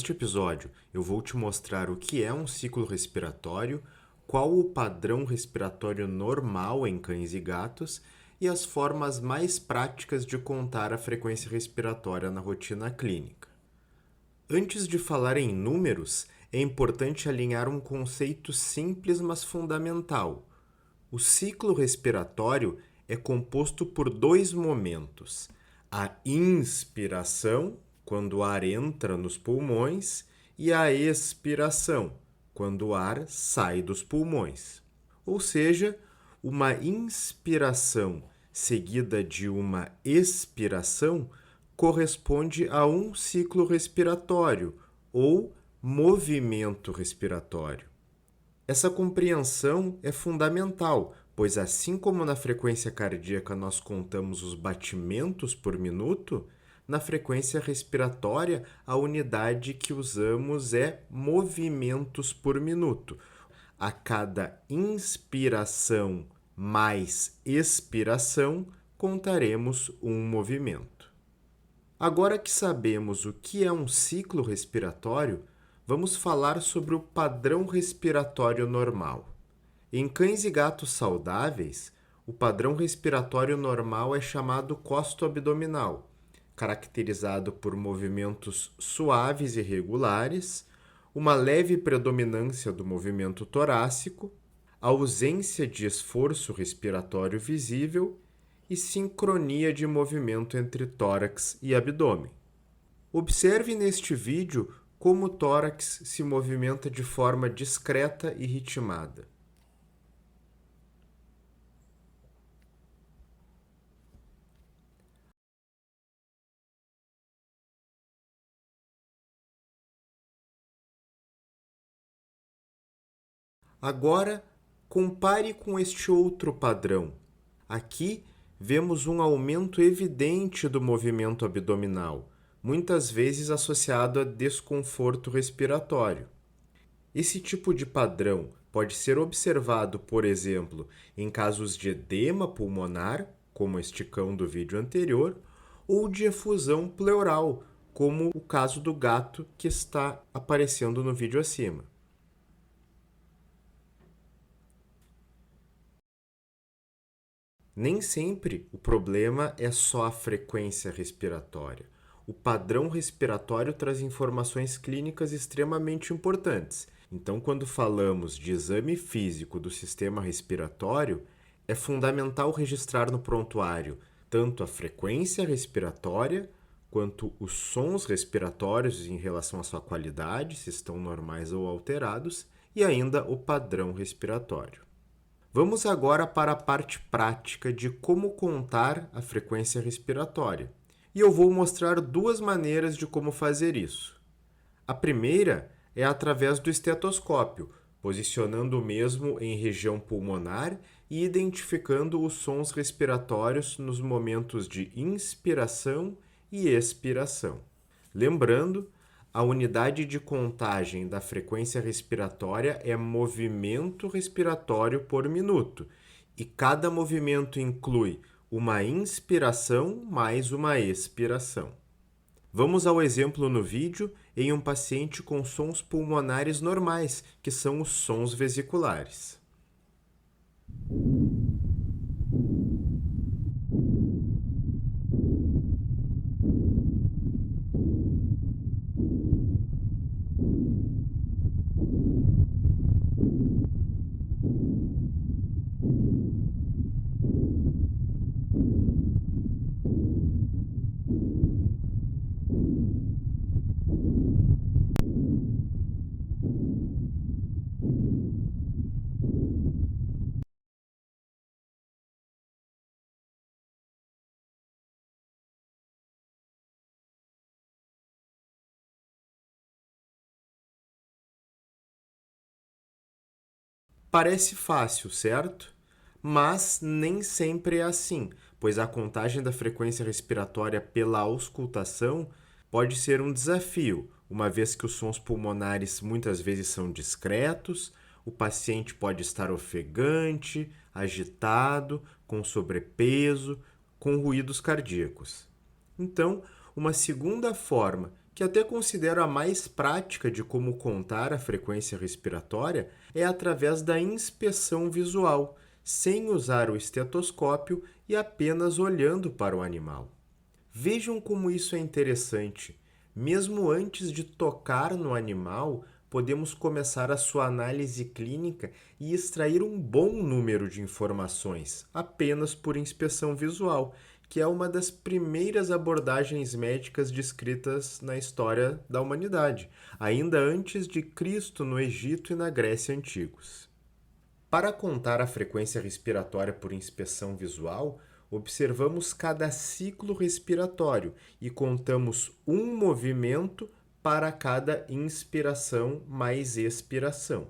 Neste episódio, eu vou te mostrar o que é um ciclo respiratório, qual o padrão respiratório normal em cães e gatos e as formas mais práticas de contar a frequência respiratória na rotina clínica. Antes de falar em números, é importante alinhar um conceito simples, mas fundamental. O ciclo respiratório é composto por dois momentos: a inspiração, quando o ar entra nos pulmões, e a expiração, quando o ar sai dos pulmões. Ou seja, uma inspiração seguida de uma expiração corresponde a um ciclo respiratório ou movimento respiratório. Essa compreensão é fundamental, pois assim como na frequência cardíaca nós contamos os batimentos por minuto, na frequência respiratória a unidade que usamos é movimentos por minuto. A cada inspiração mais expiração, contaremos um movimento. Agora que sabemos o que é um ciclo respiratório, vamos falar sobre o padrão respiratório normal. Em cães e gatos saudáveis, o padrão respiratório normal é chamado costo-abdominal, caracterizado por movimentos suaves e regulares, uma leve predominância do movimento torácico, ausência de esforço respiratório visível e sincronia de movimento entre tórax e abdômen. Observe neste vídeo como o tórax se movimenta de forma discreta e ritmada. Agora, compare com este outro padrão. Aqui, vemos um aumento evidente do movimento abdominal, muitas vezes associado a desconforto respiratório. Esse tipo de padrão pode ser observado, por exemplo, em casos de edema pulmonar, como este cão do vídeo anterior, ou de efusão pleural, como o caso do gato que está aparecendo no vídeo acima. Nem sempre o problema é só a frequência respiratória. O padrão respiratório traz informações clínicas extremamente importantes. Então, quando falamos de exame físico do sistema respiratório, é fundamental registrar no prontuário tanto a frequência respiratória quanto os sons respiratórios em relação à sua qualidade, se estão normais ou alterados, e ainda o padrão respiratório. Vamos agora para a parte prática de como contar a frequência respiratória. E eu vou mostrar duas maneiras de como fazer isso. A primeira é através do estetoscópio, posicionando o mesmo em região pulmonar e identificando os sons respiratórios nos momentos de inspiração e expiração. Lembrando, a unidade de contagem da frequência respiratória é movimento respiratório por minuto, e cada movimento inclui uma inspiração mais uma expiração. Vamos ao exemplo no vídeo em um paciente com sons pulmonares normais, que são os sons vesiculares. Parece fácil, certo? Mas nem sempre é assim, pois a contagem da frequência respiratória pela auscultação pode ser um desafio, uma vez que os sons pulmonares muitas vezes são discretos, o paciente pode estar ofegante, agitado, com sobrepeso, com ruídos cardíacos. Então, uma segunda forma que até considero a mais prática de como contar a frequência respiratória, é através da inspeção visual, sem usar o estetoscópio e apenas olhando para o animal. Vejam como isso é interessante. Mesmo antes de tocar no animal, podemos começar a sua análise clínica e extrair um bom número de informações, apenas por inspeção visual, que é uma das primeiras abordagens médicas descritas na história da humanidade, ainda antes de Cristo no Egito e na Grécia antigos. Para contar a frequência respiratória por inspeção visual, observamos cada ciclo respiratório e contamos um movimento para cada inspiração mais expiração.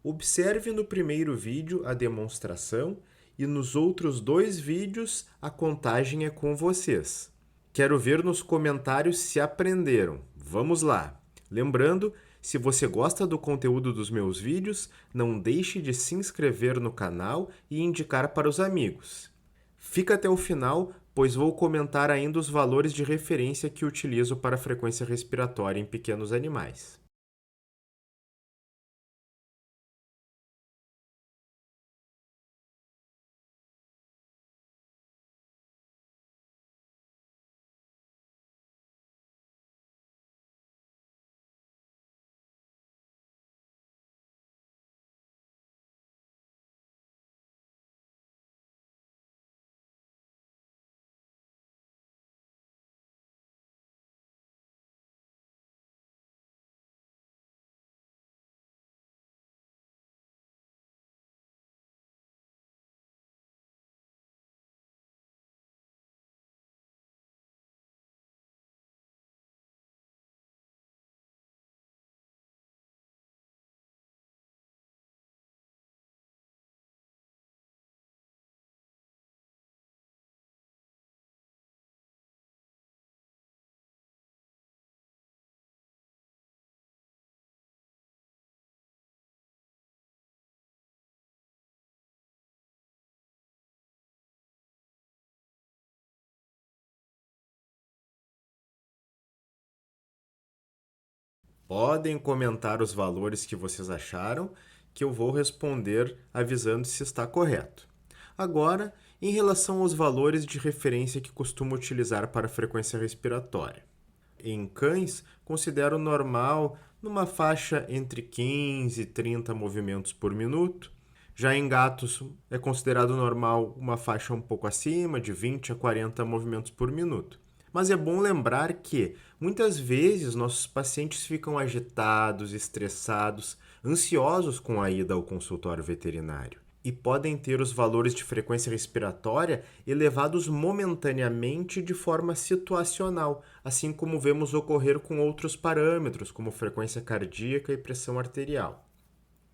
Observe no primeiro vídeo a demonstração e nos outros 2 vídeos a contagem é com vocês. Quero ver nos comentários se aprenderam. Vamos lá! Lembrando, se você gosta do conteúdo dos meus vídeos, não deixe de se inscrever no canal e indicar para os amigos. Fica até o final, pois vou comentar ainda os valores de referência que utilizo para a frequência respiratória em pequenos animais. Podem comentar os valores que vocês acharam, que eu vou responder avisando se está correto. Agora, em relação aos valores de referência que costumo utilizar para a frequência respiratória. Em cães, considero normal numa faixa entre 15 e 30 movimentos por minuto. Já em gatos, é considerado normal uma faixa um pouco acima, de 20 a 40 movimentos por minuto. Mas é bom lembrar que, muitas vezes, nossos pacientes ficam agitados, estressados, ansiosos com a ida ao consultório veterinário e podem ter os valores de frequência respiratória elevados momentaneamente de forma situacional, assim como vemos ocorrer com outros parâmetros, como frequência cardíaca e pressão arterial.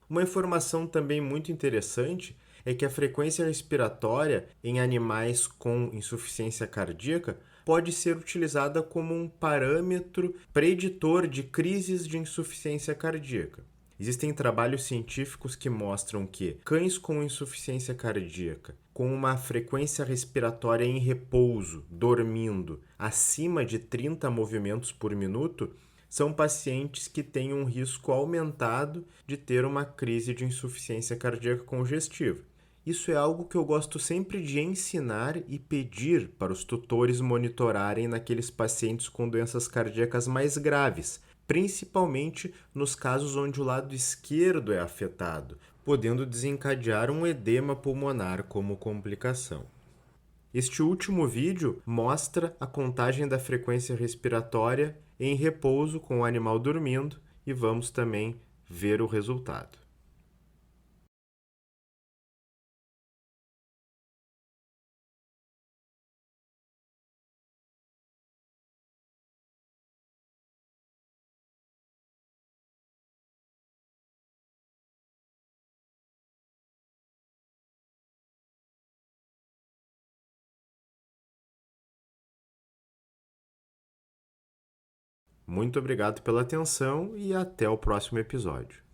Uma informação também muito interessante é que a frequência respiratória em animais com insuficiência cardíaca pode ser utilizada como um parâmetro preditor de crises de insuficiência cardíaca. Existem trabalhos científicos que mostram que cães com insuficiência cardíaca, com uma frequência respiratória em repouso, dormindo, acima de 30 movimentos por minuto, são pacientes que têm um risco aumentado de ter uma crise de insuficiência cardíaca congestiva. Isso é algo que eu gosto sempre de ensinar e pedir para os tutores monitorarem naqueles pacientes com doenças cardíacas mais graves, principalmente nos casos onde o lado esquerdo é afetado, podendo desencadear um edema pulmonar como complicação. Este último vídeo mostra a contagem da frequência respiratória em repouso com o animal dormindo e vamos também ver o resultado. Muito obrigado pela atenção e até o próximo episódio.